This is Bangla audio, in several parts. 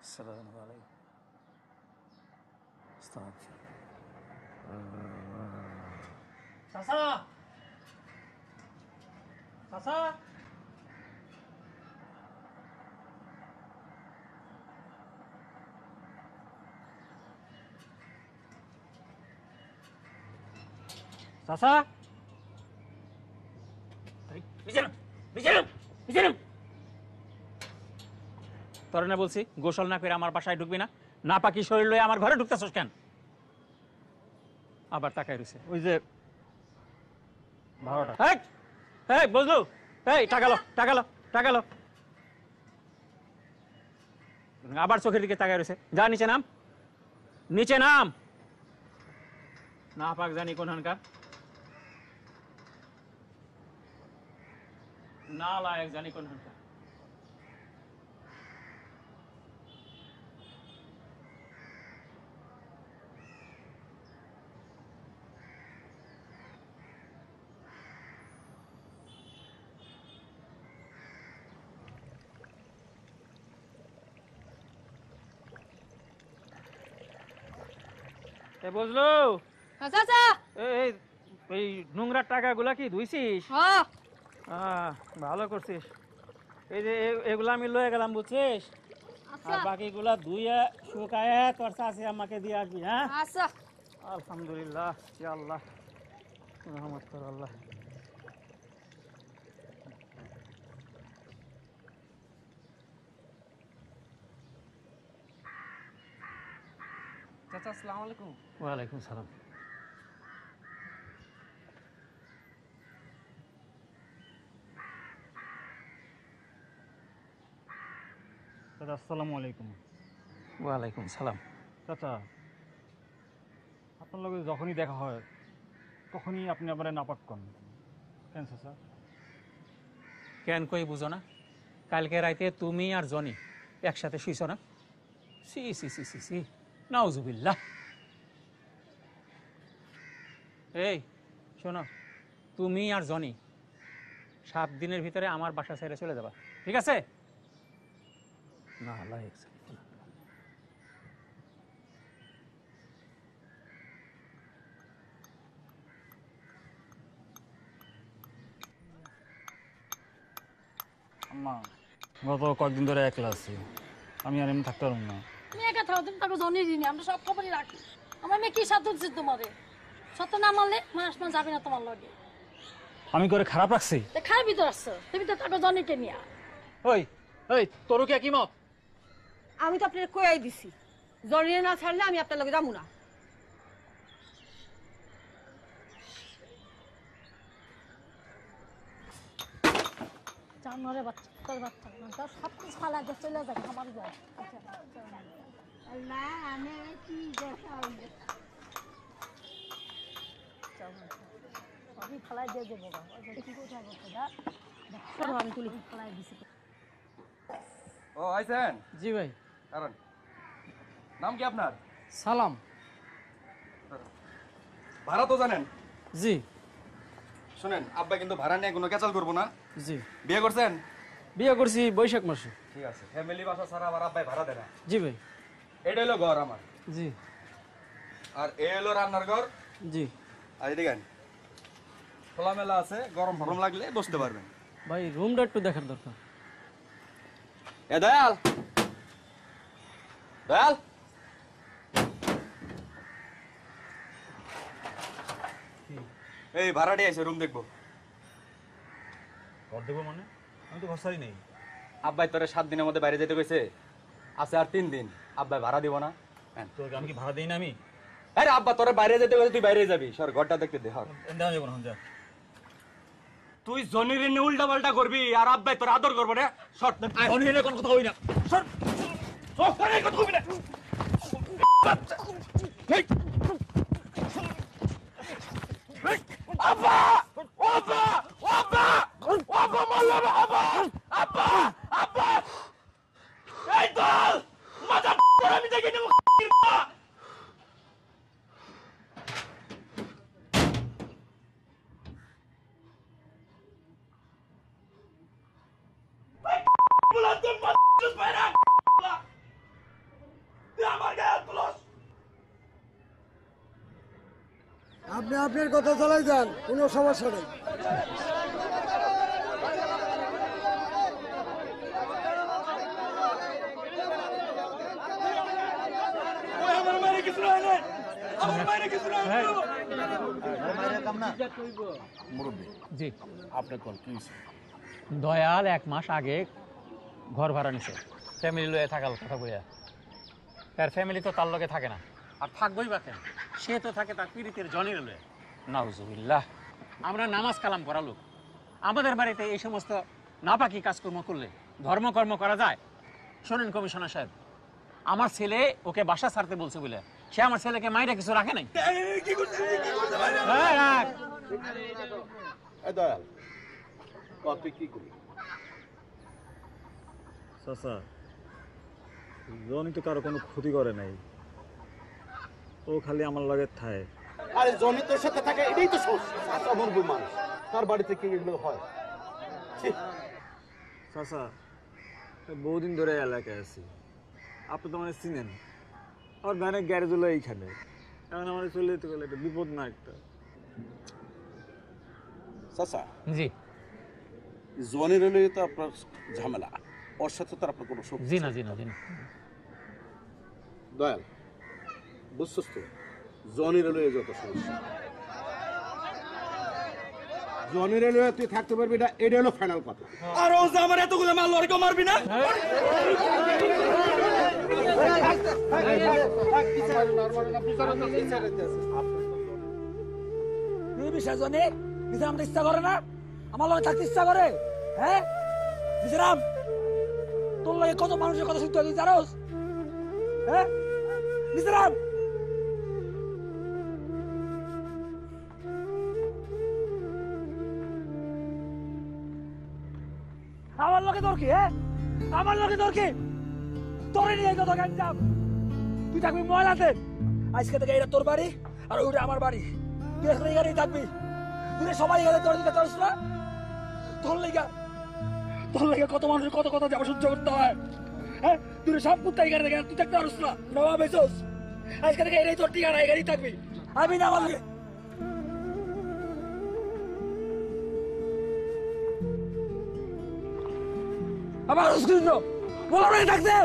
আসসালামু আলাইকুম। চাচা, চাচা, চাচা, তোর না বলছি গোসল না করে আমার বাসায় ঢুকবি না। না পাকি শরীর লয়ে আমার ঘরে ঢুকতেছস কেন? আবার তাকাই রইছে ওই যে 12টা। এই বুঝলু, এই টাকা লো, টাকা লো, টাকা লো। আবার চোখের দিকে তাকাই রইছে। যা নিচে নাম, নিচে নাম। না পাক জানি কোনখানকার না লায়ক জানি কোনখানকার। এ বুঝলু, চাচা এই এই নোংরা টাকাগুলা কি ধুইছিস? হ্যাঁ ভালো করছিস। এই যে এগুলা আমি লয়ে গেলাম বুঝছিস, আর বাকিগুলা ধুইয়া শুকায়া তোর চাচি আমাকে দিয়ে আসবি। হ্যাঁ আচ্ছা আলহামদুলিল্লাহ, ইয়া আল্লাহ রহমত কর আল্লাহ। চাচা আসসালামু আলাইকুম। ওয়ালাইকুম সালাম। চাচা আসসালামু আলাইকুম। ওয়ালাইকুম সালাম। চাচা, আপনার লগে যখনই দেখা হয় তখনই আপনি আবার নাপাক করেন কেন চাচা? কেন কই বুঝো না? কালকে রাইতে তুমি আর জনি একসাথে শুইছো না? সি সি সি সি সি, নাউজুবিল্লাহ। এই শোনো, তুমি আর জনি 7 দিনের ভিতরে আমার বাসা ছেড়ে চলে যাবা, ঠিক আছে? না লাইক আম্মা, গত কয়েকদিন ধরে একলা আছি, আমি আর এমনি থাকতে পারবো না। তুমি একা থাকো, তুমি তাকে জনিয়ে দিনি, আমরা সব খবরই রাখি। আমার মেয়ে কি সাথ হচ্ছে তোমারে? সত্য না মানলে মাস মাস যাবে না তোমার লগে। আমি করে খারাপ রাখছি? খাই ভিতর আসছো, তুমি তো তাকে জনিকে নিয়া। ওই ওই তোর কি মত? আমি তো আপনার কয়াই দিছি, জনিয়ে না ছাড়লে আমি আপনার লগে যাবো না। জানোয়ারের বাচ্চা, তোর বাচ্চা না, সব কিছু ফালা দিয়ে চলে যাবে আমার যায়। সবই ফেলাই দিয়ে দেবো, কি কোথায় করতে যা আমি তুলি ফেলাই দিছি। ও আইছেন? জি ভাই। কারণ নাম কি আপনার? সালাম। ভাড়া তো জানেন? জি শুনেন, আব্বা কিন্তু ভাড়া নিয়ে কোনো ক্যাচাল করবো না। জি, বিয়ে করছেন? বিয়ে করছি বৈশাখ মাসে। ঠিক আছে, ফ্যামিলি বাসা ছাড়া আবার আব্বাই ভাড়া দেয় না। জি ভাই। এটা হলো ঘর আমার, জি আর এ হলো রান্নার ঘর। জি আর এদিকে খোলামেলা আছে, গরম ফরম লাগলে বসতে পারবেন। ভাই, রুমটা একটু দেখার দরকার। এ দয়াল, দয়াল, এই ভাড়াটি আছে, রুম দেখবো। ঘর দেবো মানে? আমি তো ঘর সারি নেই। আব্বাই তোরে 7 দিনের মধ্যে বাইরে যেতে কইছে, আছে আর 3 দিন। আব্বাই ভাড়া দিব না। তোকে আমি কি ভাড়া দিই না? আমি আরে আব্বা তোরে বাইরে যেতে কইছে, তুই বাইরে যাবি। সর, ঘরটা দেখতে দে। হর, দেখা যাবো না, যা। তুই জনির নিয়ে উল্টা পাল্টা করবি আর আব্বাই তোর আদর করবো না। সর, জনির নিয়ে কোনো কথা হই না। সর, সর, কথা কইবি না। আব্বা, আব্বা, আব্বা, আব্বা মারলো না, আব্বা, আব্বা, আব্বা, এই দল মাথা আমি দেখে নেব। তুই আমার গায়ে হাত তুলস? আপনি আপনার কথা চালাই যান, কোনো সমস্যা নেই। ওই আমার মায়ের কিছু হয় না, আমার মায়ের কিছু হয় না। জি আপনি কোন কি হইছে? দয়াল 1 মাস আগে ঘর ভাড়া নিছে, ফ্যামিলি লয়ে থাকার কথা কইয়া। তার ফ্যামিলি তো তার লগে থাকে না, আর থাকবই বা কেন? সে তো থাকে তার পীড়িতের জনির লয়ে। নাউজুবিল্লাহ। আমরা নামাজ কালাম করা লোক, আমাদের বাড়িতে এই সমস্ত নাপাকি কাজকর্ম করলে ধর্মকর্ম করা যায়? শোনেন কমিশনার সাহেব, আমার ছেলে ওকে বাসা ছাড়তে বলছে বলে সে আমার ছেলেকে মাইরে কিছু রাখে নাই। কি করছিস? কি করতে পারে? এই রাখ। এই দয়াল, তুই কি করবি? চাচা, জনি তো কারো কোনো ক্ষতি করে নাই, ও খালি আমার লগে থায়। আরে জমি তোর সাথে থাকে এটাই তো সমস্যা। আচ্ছা বন্ধু মানুষ, তার বাড়িতে কি এগুলো হয়? ছি। চাচা, বহুদিন ধরে এলাকায় আছি, আপনি তো মানে চিনেন। আমার ভ্যানের গ্যারেজ হলো এইখানে, এখন আমার চলে যেতে গেলে একটা বিপদ না একটা। চাচা, জি জনের হলে তো আপনার ঝামেলা, ওর সাথে তো আপনার কোনো শক্তি জি না জি না জি না। দয়াল, বুঝছস তো, জনের হলে যত সমস্যা, জনের হলে তুই থাকতে পারবি না, এটা হলো ফাইনাল কথা। আর ও যে আমার এতগুলো মারলো, আর কেউ মারবি না? জনে নিজাম ইচ্ছা করে না, আমার লগে থাকতে ইচ্ছা করে? হ্যাঁ নিজাম, তোর লগে কত মানুষের কথা শুনতে হয় জানোস? হ্যাঁ নিজাম, আমার লগে তোর কি? হ্যাঁ আমার লগে তোর কি? তোরে নিয়ে যত গাঞ্জাম, তুই থাকবি ময়লাতে। আজকে থেকে এটা তোর বাড়ি আর ওইটা আমার বাড়ি, তুই এখন এখানেই থাকবি। তুই সবাই এখানে তোর দিকে চলিস না? তোর লেগে কত মানুষের কত কথা যাবো সহ্য করতে হয়। হ্যাঁ তুই সব কুত্তা এখানে দেখে তুই থাকতে পারিস না, নবাব এসোস। আজকে থেকে এটাই তোর ঠিকানা, এখানেই থাকবি। আমি না আমার লগে আমার বলো না থাকতে।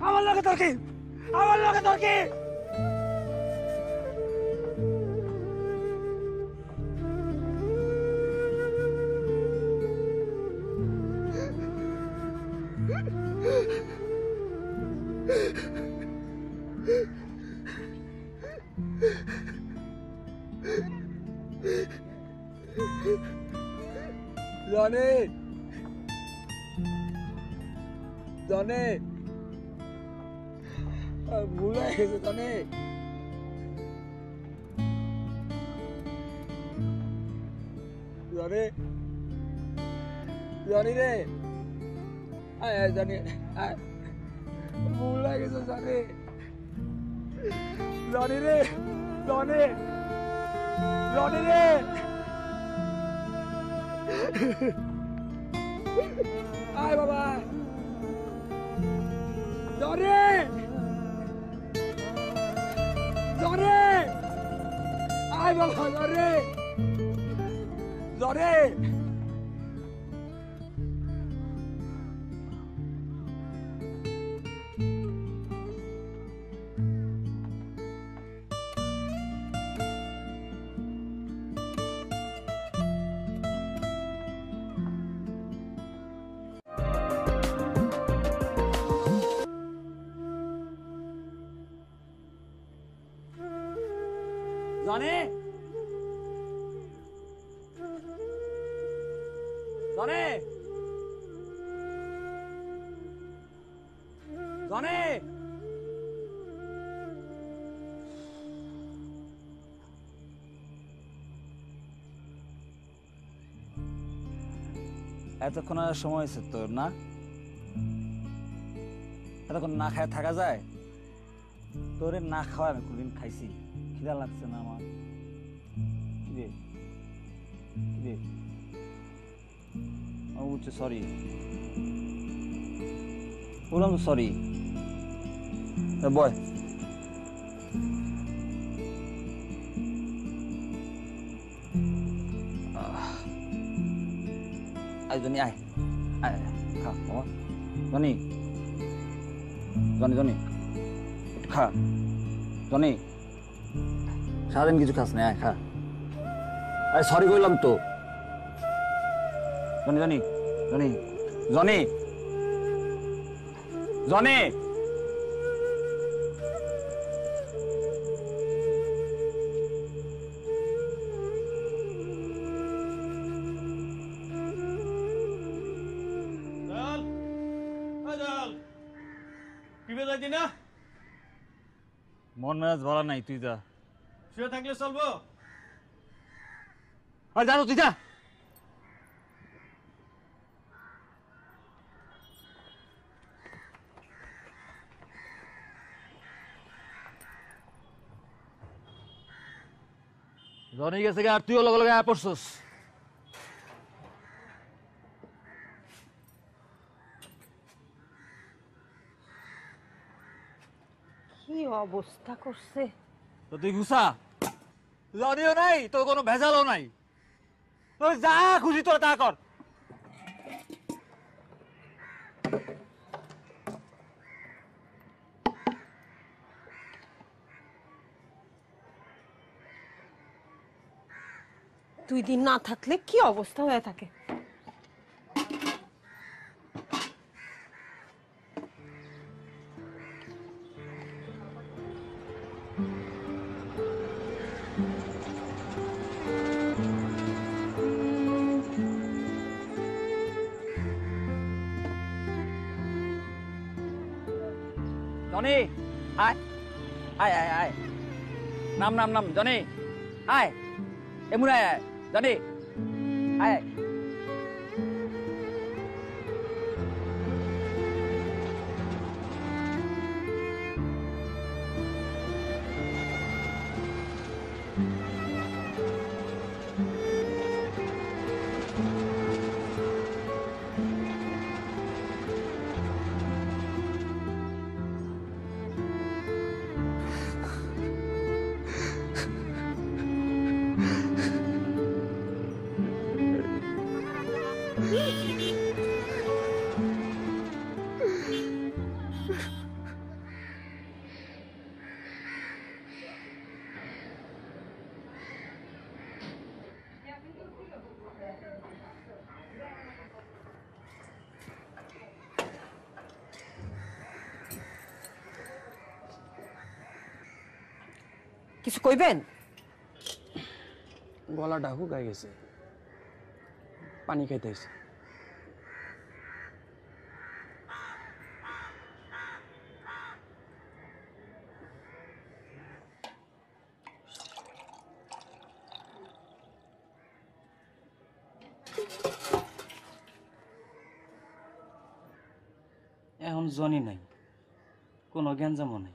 আমার লগে তোর কি? আমার লগে তোর কি? জনে জনে ভুল হয়ে গেছে জনে। জনে জনি রে, আয় আয় জনি, আয়। ভুল হয়ে গেছে জনে। জনি রে, জনে জনি রে, আয় বাবা জনে জনে, আয় বাবা জনে জনে। জনে জনে জনে, এতক্ষণ আর সময় হয়েছে তোর না? এতক্ষণ না খায় থাকা যায়? তোরে না খাওয়া আমি কোনদিন খাইছি? খিদা লাগছে না আমার? কিরে কিরে, ও বুঝছে, সরি বললাম তো সরি। বয় আয় জনি আয় আয় খা বাবা জনি জনি জনি একটু খা জনি সারাদিন কিছু খাস না আয় খা আরে সরি কইলাম তো Johnny Johnny Johnny Johnny Johnny মন মেজাজ ভালো নাই তুই যা শুয়ে থাকলে চলবো? আর যা তো তুই যা জনি গেছে আর তুইও লগে লগে আয়া পড়ছস কি অবস্থা করছে। তো তুই ঘুষা জনিও নাই তোর কোনো ভেজালও নাই তুই যা খুশি তোর তা কর দুই দিন না থাকলে কি অবস্থা হয়ে থাকে। জনি আয় আয় আয় আয় নাম নাম নাম জনি আয় এমন আয় আয় জনি আয় কিছু কইবেন? গলাটা শুকাই গেছে, পানি খাইতেছে। এখন জনি নাই, কোনো গ্যাঞ্জামও নাই।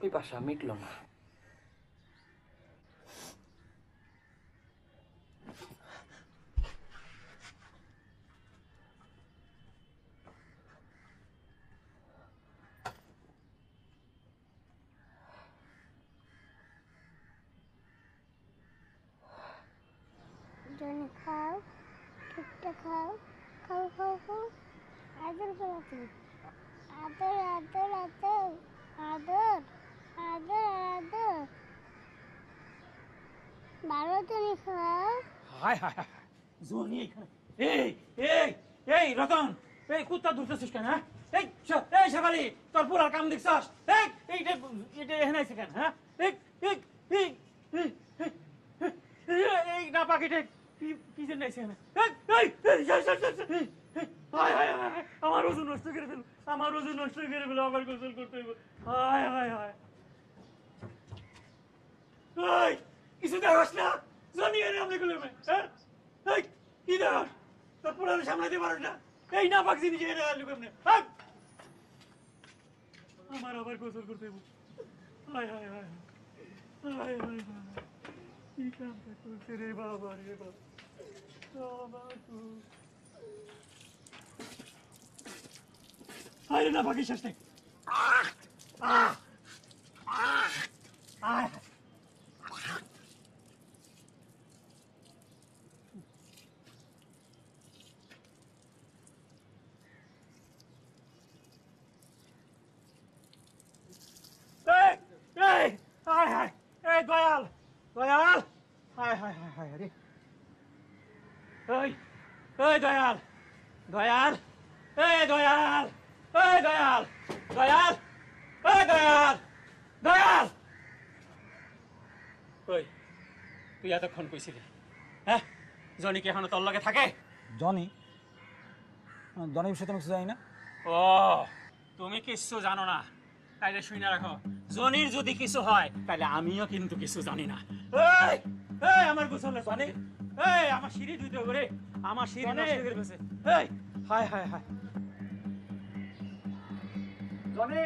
পিপাসা মিটল না। জনি খাও, ঠিকটা খাও, খাও খাও খাও, আদর করো তুমি, আদর আদর আদর আদর আদর আদর, ভালো জনি খাও। হায় হায় হায় জনি এখানে। এই এই এই রতন, এই কুত্তা ধরতেছিস কেন? হ্যাঁ এই এই সকালে তোর পুরা কাম দেখছস? এই এইটা এটা এখানে আছে কেন? হ্যাঁ এই এই এই এই না পাকিটে কি জন্য আছে এখানে? এই এই হায় হায় হায় আমার ওজন নষ্ট করে ফেল, আমার ওজন নষ্ট করে ফেল, আবার গোসল করতে হইব। হায় হায় হায় এই কিছু দেখছ না? জনি এনে আমি গুলো হ্যাঁ এই কি দেখছ? তোর পুরো সামলাতে পারো না, এই না পাক জিনিস এনে আলু কেমনে? আমার আবার গোসল করতে হইব। হায় হায় হায় হায় হায় হায় কি কামটা করছে রে বাবা রে বাবা আরে না বাকি শেষ নেই এই দয়াল দয়াল হায় হায় হায় হায় রে এই এই দয়াল দয়াল এই দয়াল এই দয়াল দয়াল এই দয়াল দয়াল ওই তুই এতক্ষণ কইছিলি হ্যাঁ জনি কি এখনো তোর লগে থাকে জনি জনির বিষয়ে তুমি কিছু জানি না। ও তুমি কিচ্ছু জানো না তাইলে শুনে রাখো জনির যদি কিছু হয় তাহলে আমিও কিন্তু কিছু জানি না এই এই আমার গোসলের পানি এই আমার সিঁড়ি ধুইতে হবে রে আমার সিঁড়ি নষ্ট করে ফেলেছে এই হায় হায় হায় জনি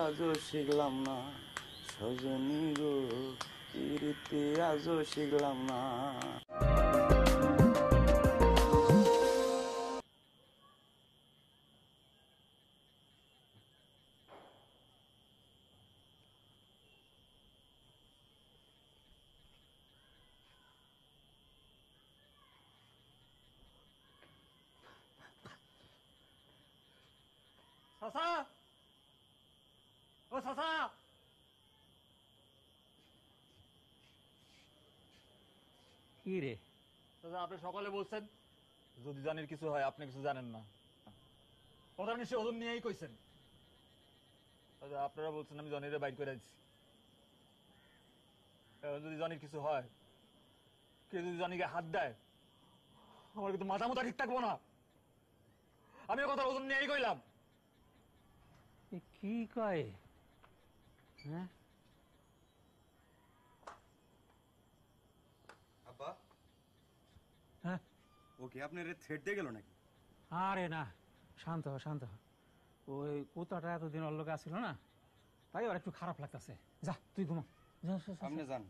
আজও শিখলাম না সজনী গো পিরিতি আজও শিখলাম না চাচা ও চাচা কি রে আপনি সকালে বলছেন যদি জনির কিছু হয় আপনি কিছু জানেন না, কথা নিশ্চয়ই ওজন নিয়েই কইছেন। আপনারা বলছেন আমি জনিরে বাইর করে দিচ্ছি, যদি জনির কিছু হয় কেউ যদি জনিকে হাত দেয় আমার কিন্তু মাথা মতো ঠিক থাকবো না। আমি কথা ওজন নিয়েই কইলাম। কি কয় হ্যাঁ আব্বা হ্যাঁ ও কি আপনার থ্রেড দিয়ে গেল নাকি? আরে না শান্ত হ শান্ত হ ওই কুতাটা এতদিন ওর লোকে আসছিল না তাই ওর একটু খারাপ লাগতেছে যা তুই ঘুমা আপনি যান।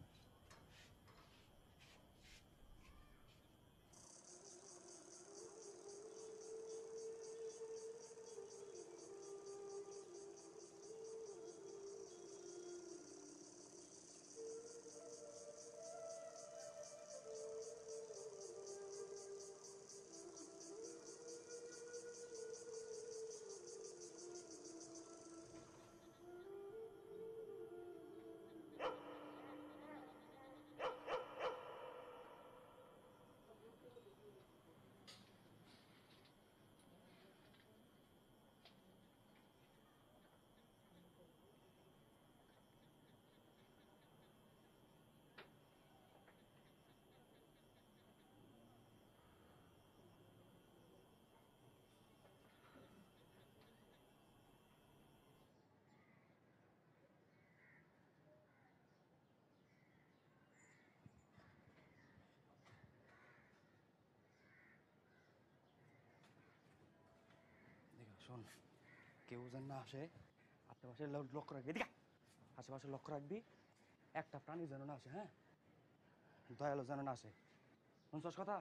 শোন, কেউ যেন না আসে, আশেপাশে লক্ষ্য রাখবি, এদিকে আশেপাশে লক্ষ্য রাখবি, একটা প্রাণী যেন না আসে, হ্যাঁ দয়ালু যেন না আসে, শুনছস কথা?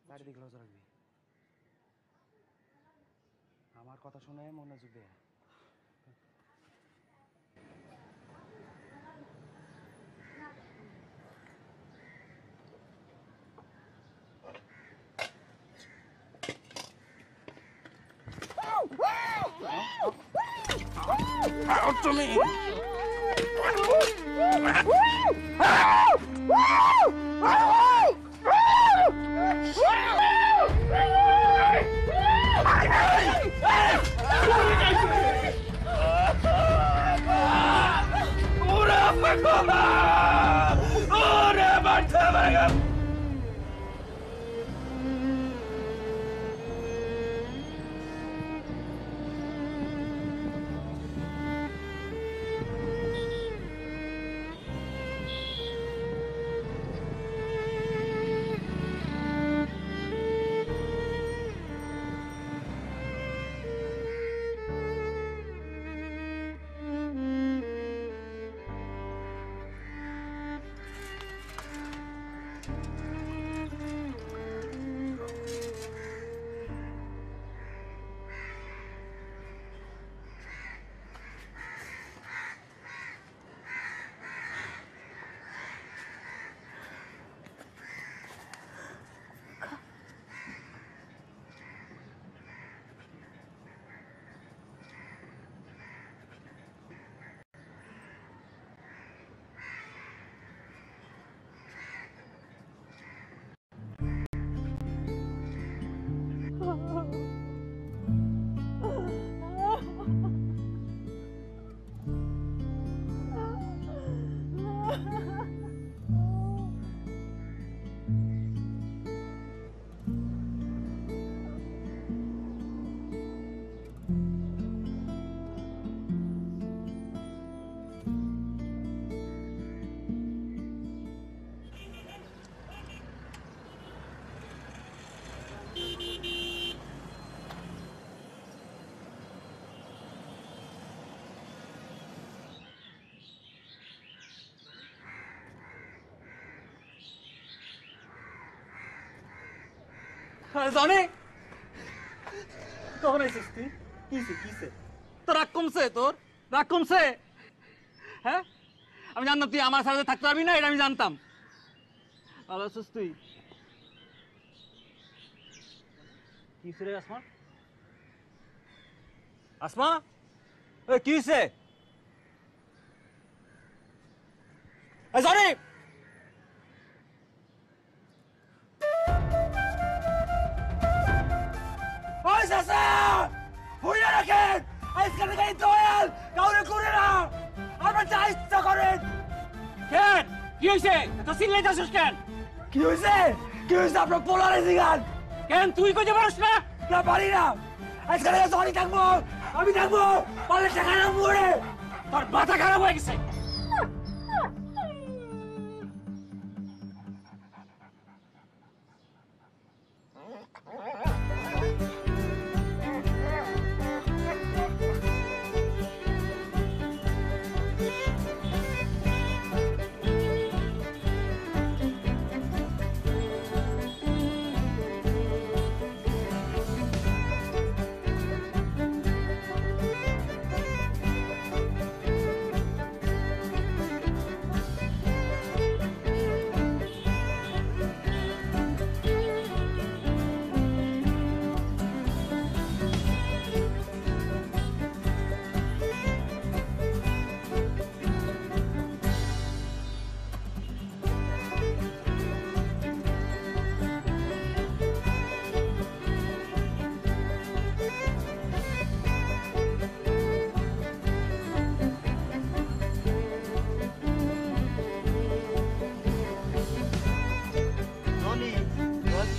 চারিদিকে লক্ষ্য রাখবি। আমার কথা শুনে মনোযোগ দে। খাও তুমি জনি কখন আইছিস তুই? কিসে কিসে তোর রাগ কমছে? তোর রাগ কমছে? হ্যাঁ, আমি জানতাম তুই আমার সাথে থাকতে পারবি না, এটা আমি জানতাম। ভালো আছিস তুই? কিসে রে আসমা? আসমা, এ কিসে? জনি ওই চাচা হইয়া রাখেন, আজকাল থেকে এই দয়াল কাউরে করে না, আমার যা ইচ্ছা করেন। কেন কি হয়েছে? এত চিল্লাইতেছিস কেন? কি হয়েছে? কি হয়েছে? আপনার পোলারে জিগান। কেন তুই কইতে পারস না? না পারি না, আজকাল থেকে জনি থাকবো, আমি থাকবো, পালে টাকা না মরে। তোর মাথা খারাপ হয়ে গেছে।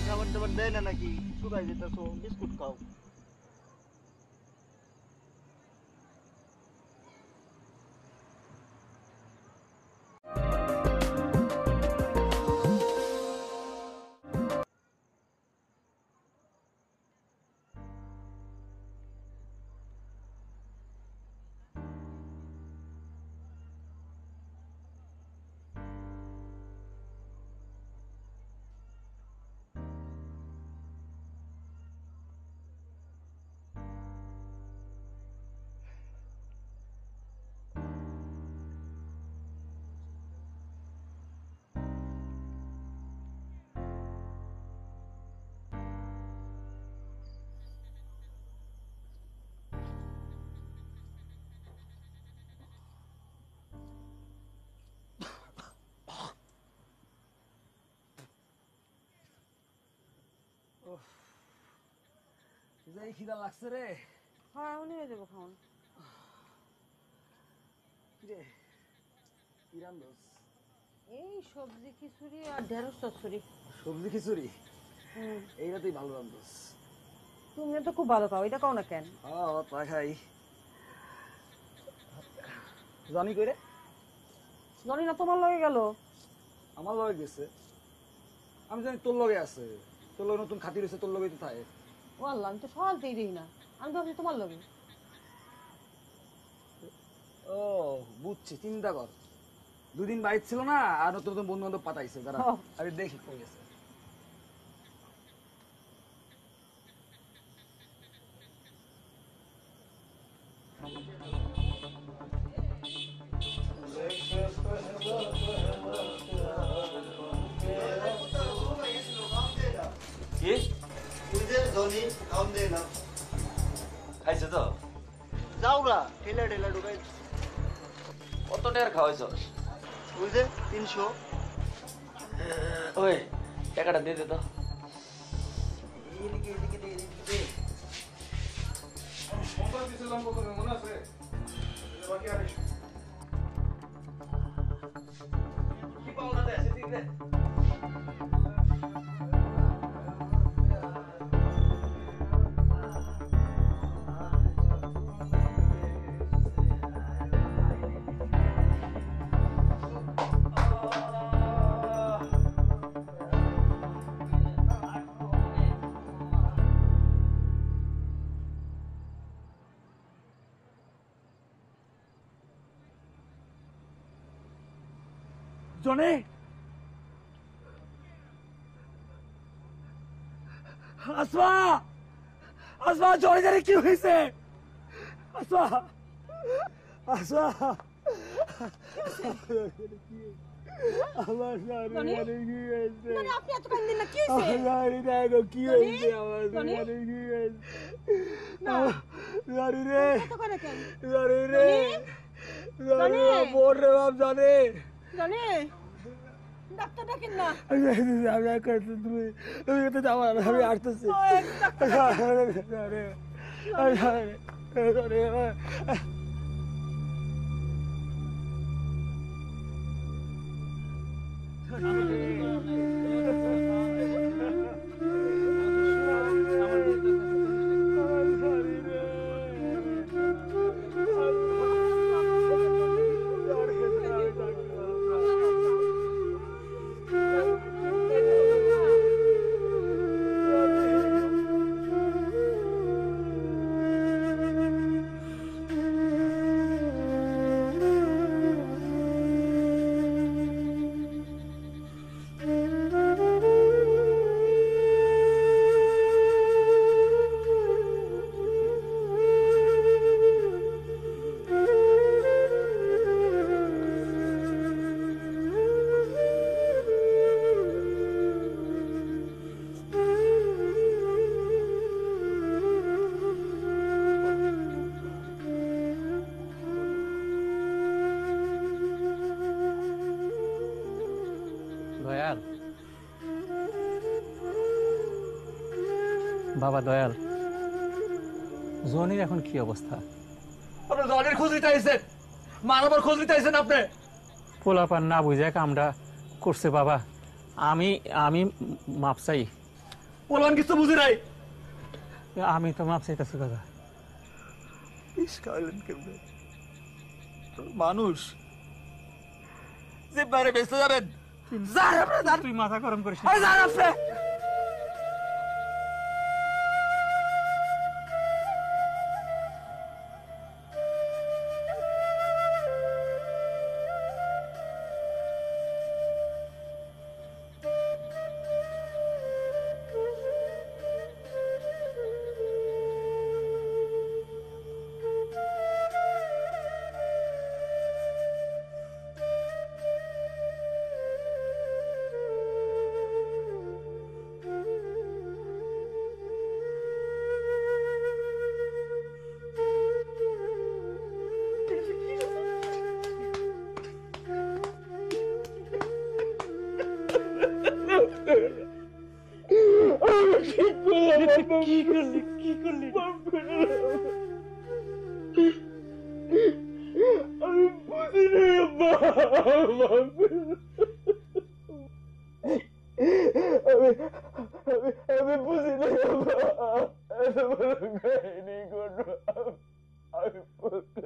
খাবার দাবার দেয় না নাকি? শুকাই যেতেছো, বিস্কুট খাও। যেই খিদা লাগছে রে। হ্যাঁ এখনই হয়ে যাবো খাওন। কিরে কি রান্ধস? এই সবজি খিচুড়ি আর ঢেঁড়স চচ্চড়ি। সবজি খিচুড়ি? এইটা তুই ভালো রান্ধস। তুমি তো খুব ভালো খাও, এটা খাও না কেন? তা খাই। জানি করে জানি না, তোমার লগে গেল। আমার লগে গেছে? আমি জানি তোর লগে আছে। তোর লগে নতুন খাতির হয়েছে, তোর লগে তো থাকে। ও আল্লাহ, আমি তো সকালতেই দেখি না, আমি ভাবছি তোমার লগে। ও বুঝছি, চিন্তা কর। দুদিন বাইর ছিল না, আর নতুন নতুন বন্ধু বান্ধব পাঠাইছে যারা। আমি দেখি কই গেছে। কি খাইছে তো? যাওরা ঠেলা ঠেলা ঢুকাই কত টাকার খাওয়াইছ? বুঝে 300। ওই টাকাটা দিয়ে দে তো। জনি, আসমা, আসমা, জনি জানি কি হয়েছে? আসমা, আসমা, আমার জানি কি হয়েছে? আপনি এত কান্দেন না, কি হয়েছে? জানি না গো কি হয়েছে, আমার জানি কি হয়েছে? জানি রে, জানি রে, জানি বোন রে বাপ, জানি জানি ডাক্তার ডাকেন না। তুমি তো যাওয়া আমি আসতেছি। দয়াল, বাবা দয়াল, জনির এখন কি অবস্থা? আপনি জনির খোঁজ নিতে আইছেন, মানবর খোঁজ নিতে আইছেন আপনি? পোলাপান না বুঝে কামটা করছে বাবা। আমি আমি মাপ চাই। পোলাপান কিছু বুঝি নাই। আমি তো মাপ চাইতেছি দাদা। মানুষ যে বাইরে বেঁচে যাবেন, তুই মাথা গরম করিস না। আপনি কি করলি কি করলি আমি বুঝি নাই আব্বা আমি বুঝি নাই আব্বা এত বড় কাহিনী করবো আমি বুঝতে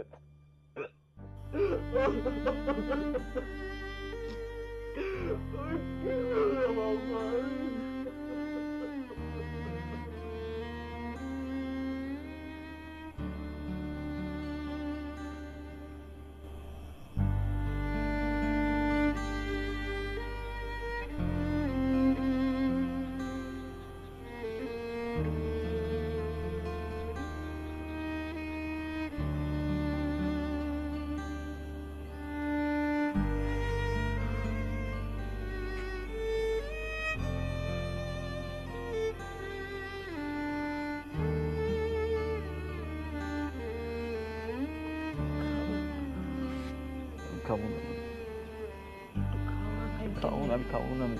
খাবো না খাবো না আমি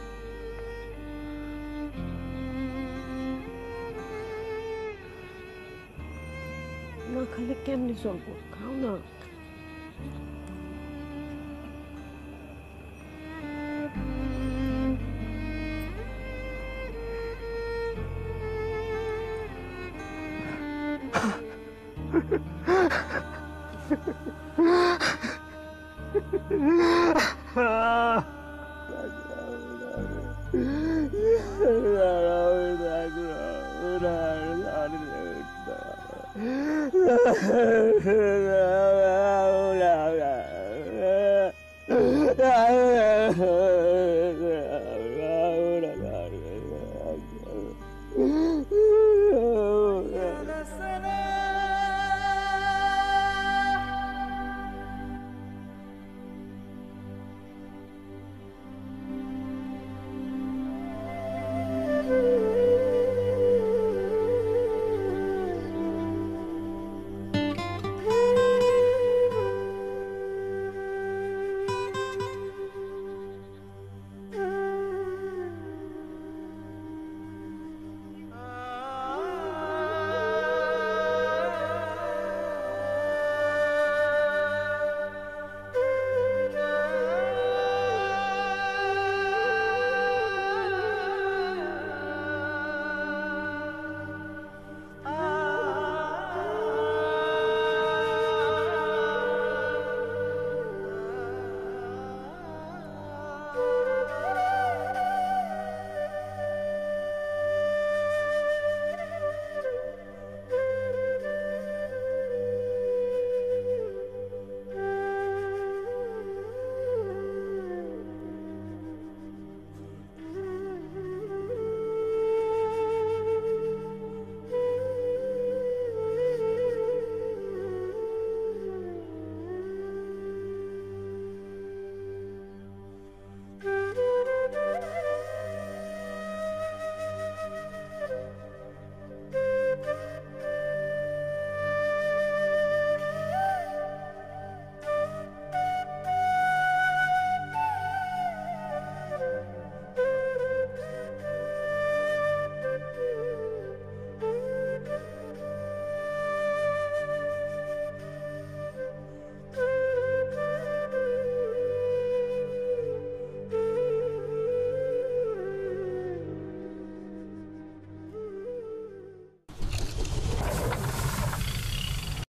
না খালি কেমনি চলবো খাও না